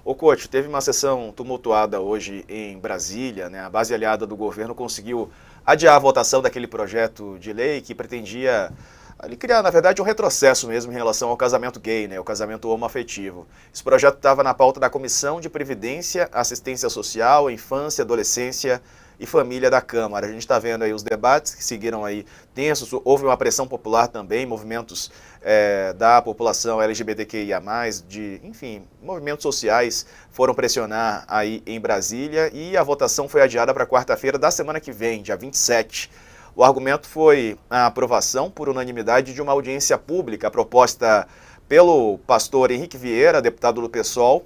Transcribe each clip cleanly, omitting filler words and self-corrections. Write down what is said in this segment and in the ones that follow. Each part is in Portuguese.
Ô, Couto, teve uma sessão tumultuada hoje em Brasília, né? A base aliada do governo conseguiu adiar a votação daquele projeto de lei que pretendia ali criar, na verdade, um retrocesso mesmo em relação ao casamento gay, né? O casamento homoafetivo. Esse projeto estava na pauta da Comissão de Previdência, Assistência Social, Infância, Adolescência e Família da Câmara. A gente está vendo aí os debates que seguiram aí tensos, houve uma pressão popular também, movimentos da população LGBTQIA+, enfim, movimentos sociais foram pressionar aí em Brasília e a votação foi adiada para quarta-feira da semana que vem, dia 27. O argumento foi a aprovação por unanimidade de uma audiência pública proposta pelo pastor Henrique Vieira, deputado do PSOL.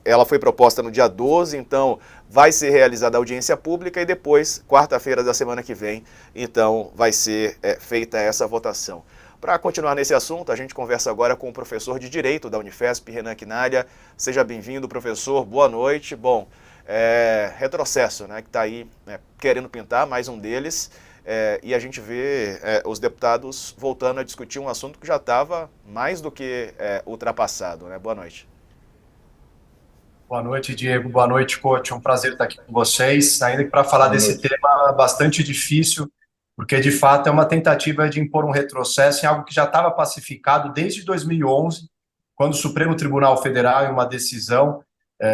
Ela foi proposta no dia 12, então vai ser realizada a audiência pública e depois, quarta-feira da semana que vem, então vai ser feita essa votação. Para continuar nesse assunto, a gente conversa agora com o professor de Direito da Unifesp, Renan Quinalha. Seja bem-vindo, professor. Boa noite. Bom, retrocesso, né, que está aí querendo pintar, mais um deles. E a gente vê os deputados voltando a discutir um assunto que já estava mais do que ultrapassado, né? Boa noite. Boa noite, Diego. Boa noite, coach. É um prazer estar aqui com vocês, ainda que para falar Boa desse noite. tema bastante difícil, porque de fato é uma tentativa de impor um retrocesso em algo que já estava pacificado desde 2011, quando o Supremo Tribunal Federal, em uma decisão,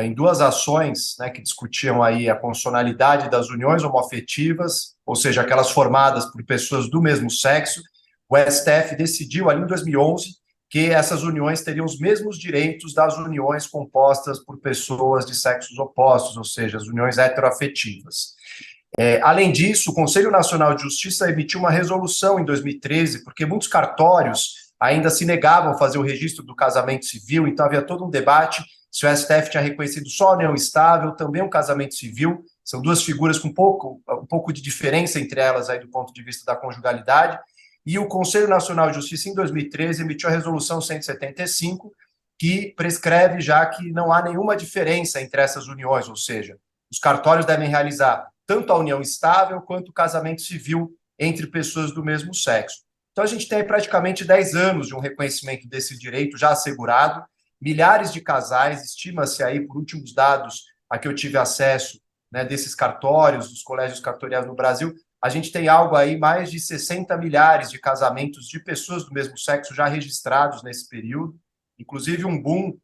em duas ações, né, que discutiam aí a constitucionalidade das uniões homoafetivas, ou seja, aquelas formadas por pessoas do mesmo sexo, o STF decidiu ali em 2011 que essas uniões teriam os mesmos direitos das uniões compostas por pessoas de sexos opostos, ou seja, as uniões heteroafetivas. Além disso, o Conselho Nacional de Justiça emitiu uma resolução em 2013, porque muitos cartórios ainda se negavam a fazer o registro do casamento civil, então havia todo um debate se o STF tinha reconhecido só a união estável, também um casamento civil. São duas figuras com um pouco de diferença entre elas aí do ponto de vista da conjugalidade. E o Conselho Nacional de Justiça, em 2013, emitiu a Resolução 175, que prescreve já que não há nenhuma diferença entre essas uniões, ou seja, os cartórios devem realizar tanto a união estável quanto o casamento civil entre pessoas do mesmo sexo. Então, a gente tem praticamente 10 anos de um reconhecimento desse direito já assegurado, milhares de casais, estima-se aí, por últimos dados a que eu tive acesso, né, desses cartórios, dos colégios cartoriais no Brasil, a gente tem algo aí, mais de 60 milhares de casamentos de pessoas do mesmo sexo já registrados nesse período, inclusive um boom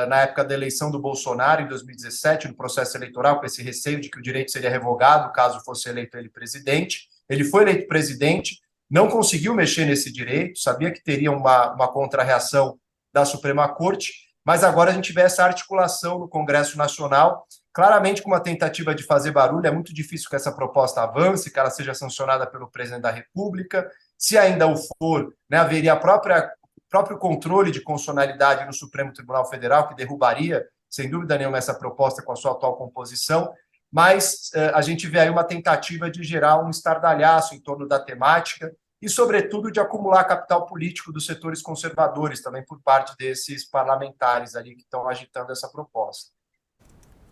na época da eleição do Bolsonaro, em 2017, no processo eleitoral, com esse receio de que o direito seria revogado caso fosse eleito ele presidente. Ele foi eleito presidente, não conseguiu mexer nesse direito, sabia que teria uma contra-reação da Suprema Corte, mas agora a gente vê essa articulação no Congresso Nacional, claramente com uma tentativa de fazer barulho. É muito difícil que essa proposta avance, que ela seja sancionada pelo presidente da República. Se ainda o for, né, haveria o próprio controle de constitucionalidade no Supremo Tribunal Federal, que derrubaria, sem dúvida nenhuma, essa proposta com a sua atual composição. Mas a gente vê aí uma tentativa de gerar um estardalhaço em torno da temática e, sobretudo, de acumular capital político dos setores conservadores, também por parte desses parlamentares ali que estão agitando essa proposta.